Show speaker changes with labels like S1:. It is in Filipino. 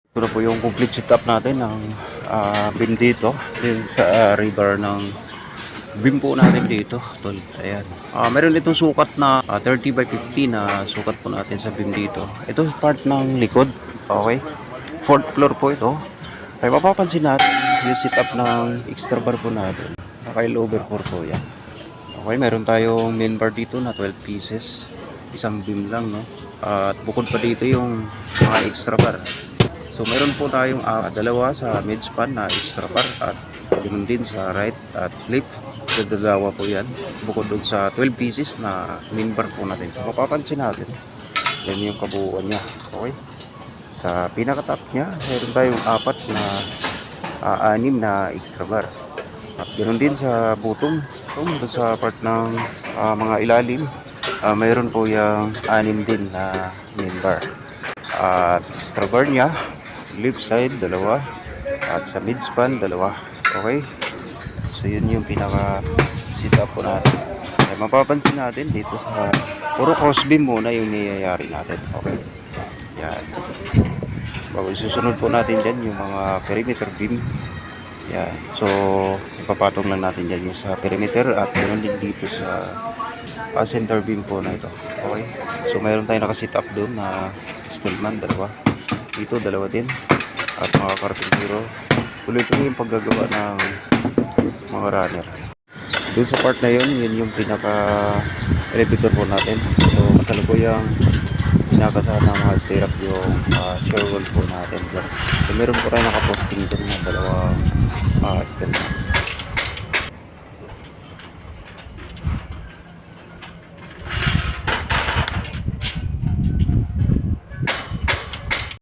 S1: Ito na po yung complete setup natin ng beam dito sa river ng beam po natin dito, tol. Ayan. Meron itong sukat na 30 by 50 na sukat po natin sa beam dito. Ito part ng likod. Okay. Fourth floor po ito. Ay mapapansin natin yung setup ng extra bar po natin. Naka-over 4 po yan. Okay, meron tayong main bar dito na 12 pieces. Isang beam lang, no? At bukod pa dito yung mga extra bar. So meron po tayong dalawa sa mid span na extra bar at ganoon din sa right at left. So dalawa po yan. Bukod doon sa 12 pieces na main bar po natin. So mapapansin natin, yan yung kabuuan niya. Okay. Sa pinaka-top niya, meron tayong anim na extra bar. At ganoon din sa bottom. Doon sa part ng mga ilalim, mayroon po yung 6 din na main bar. At extra bar niya, left side, dalawa. At sa mid span, dalawa. Okay? So, yun yung pinaka setup po natin. Kaya mapapansin natin dito sa puro cross beam muna yung niyayari natin. Okay? Yan. Bago susunod po natin dyan yung mga perimeter beam. Yan. So, ipapatong lang natin dyan yung sa perimeter at meron din dito sa center beam po na ito. Okay? So, mayroon tayo nakasit up doon na stillman, dalawa. Dito, dalawa din. At mga karpintero. Tuloy-tuloy yung paggagawa ng mga runner. Doon sa part na yun, yun yung pinaka-elevator po natin. So, kasalukuyang pinakasahan ng mga stirrup yung shore wall po natin. So, meron po tayo nakaposting dyan ng dalawang stillman.